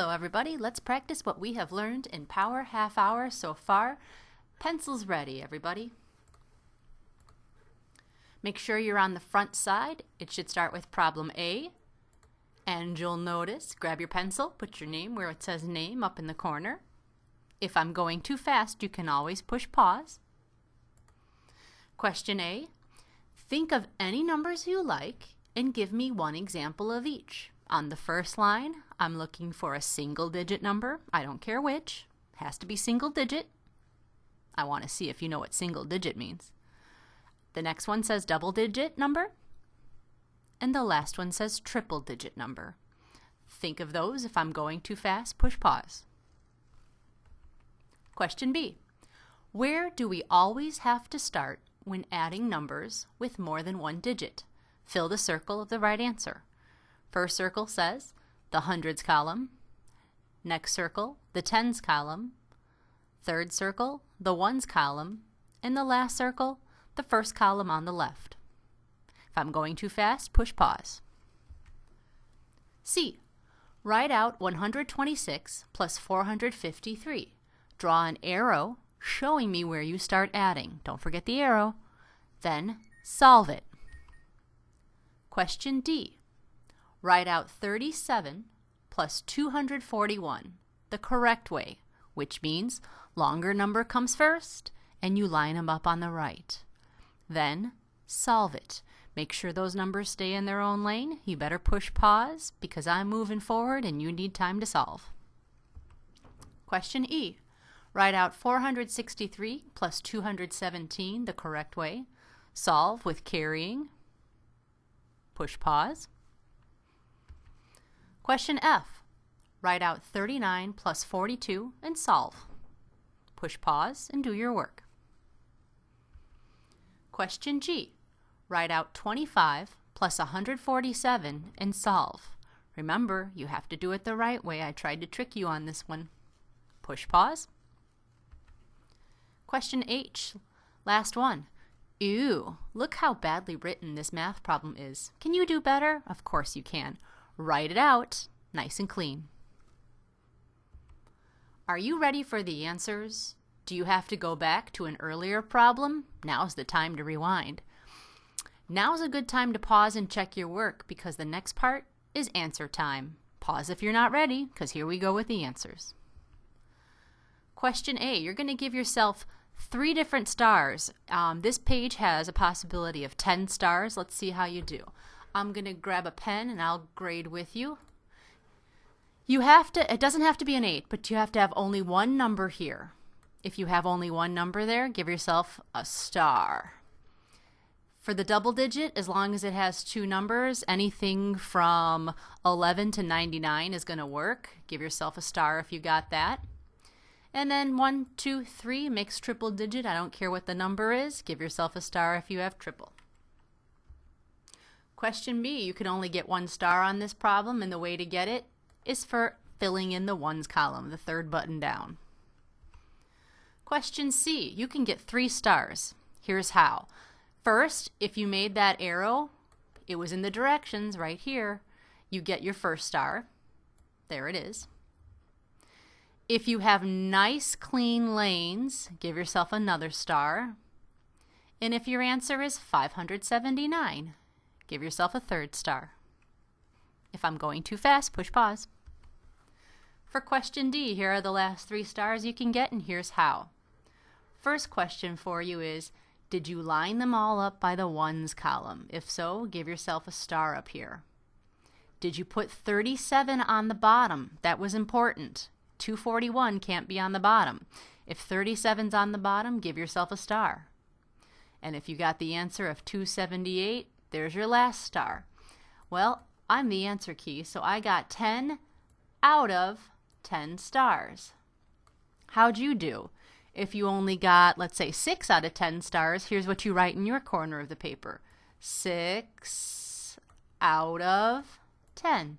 Hello everybody, let's practice what we have learned in Power Half Hour so far. Pencils ready, everybody. Make sure you're on the front side. It should start with problem A. And you'll notice, grab your pencil, put your name where it says name up in the corner. If I'm going too fast, you can always push pause. Question A. Think of any numbers you like and give me one example of each. On the first line, I'm looking for a single-digit number. I don't care which. It has to be single-digit. I want to see if you know what single-digit means. The next one says double-digit number. And the last one says triple-digit number. Think of those. If I'm going too fast, push pause. Question B. Where do we always have to start when adding numbers with more than one digit? Fill the circle of the right answer. First circle says the hundreds column. Next circle, the tens column. Third circle, the ones column. And the last circle, the first column on the left. If I'm going too fast, push pause. C. Write out 126 plus 453. Draw an arrow showing me where you start adding. Don't forget the arrow. Then solve it. Question D. Write out 37 plus 241, the correct way, which means longer number comes first and you line them up on the right. Then solve it. Make sure those numbers stay in their own lane. You better push pause because I'm moving forward and you need time to solve. Question E. Write out 463 plus 217, the correct way. Solve with carrying. Push pause. Question F. Write out 39 plus 42 and solve. Push pause and do your work. Question G. Write out 25 plus 147 and solve. Remember, you have to do it the right way. I tried to trick you on this one. Push pause. Question H. Last one. Ew, look how badly written this math problem is. Can you do better? Of course you can. Write it out, nice and clean. Are you ready for the answers? Do you have to go back to an earlier problem? Now's the time to rewind. Now's a good time to pause and check your work because the next part is answer time. Pause if you're not ready, because here we go with the answers. Question A, you're going to give yourself 3 different stars. This page has a possibility of 10 stars. Let's see how you do. I'm going to grab a pen and I'll grade with you. It doesn't have to be an 8, but you have to have only one number here. If you have only one number there, give yourself a star. For the double digit, as long as it has 2 numbers, anything from 11 to 99 is going to work. Give yourself a star if you got that. And then 1, 2, 3 makes triple digit. I don't care what the number is. Give yourself a star if you have triple. Question B, you can only get 1 star on this problem, and the way to get it is for filling in the ones column, the third button down. Question C, you can get 3 stars. Here's how. First, if you made that arrow, it was in the directions right here, you get your first star. There it is. If you have nice clean lanes, give yourself another star. And if your answer is 579, give yourself a 3rd star. If I'm going too fast, push pause. For question D, here are the last 3 stars you can get, and here's how. First question for you is, did you line them all up by the ones column? If so, give yourself a star up here. Did you put 37 on the bottom? That was important. 241 can't be on the bottom. If 37's on the bottom, give yourself a star. And if you got the answer of 278, there's your last star. Well, I'm the answer key, so I got 10 out of 10 stars. How'd you do? If you only got, let's say, 6 out of 10 stars, here's what you write in your corner of the paper. 6 out of 10.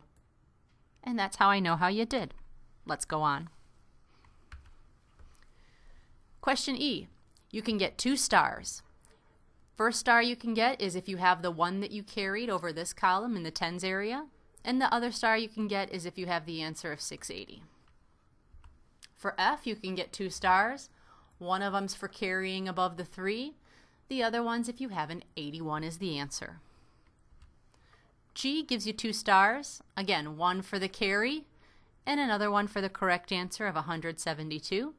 And that's how I know how you did. Let's go on. Question E. You can get 2 stars. First star you can get is if you have the 1 that you carried over this column in the tens area. And the other star you can get is if you have the answer of 680. For F, you can get 2 stars. One of them's for carrying above the 3. The other one's if you have an 81 is the answer. G gives you 2 stars. Again, one for the carry and another one for the correct answer of 172.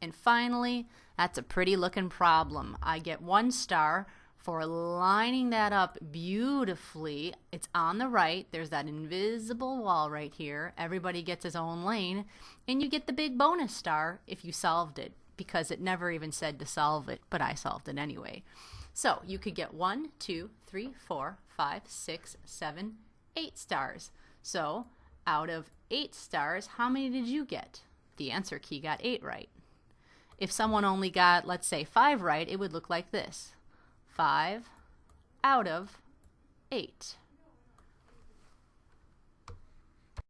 And finally, that's a pretty looking problem. I get 1 star for lining that up beautifully. It's on the right. There's that invisible wall right here. Everybody gets his own lane. And you get the big bonus star if you solved it, because it never even said to solve it, but I solved it anyway. So you could get 1, 2, 3, 4, 5, 6, 7, 8 stars. So out of 8 stars, how many did you get? The answer key got 8 right. If someone only got, let's say, 5 right, it would look like this. 5 out of 8.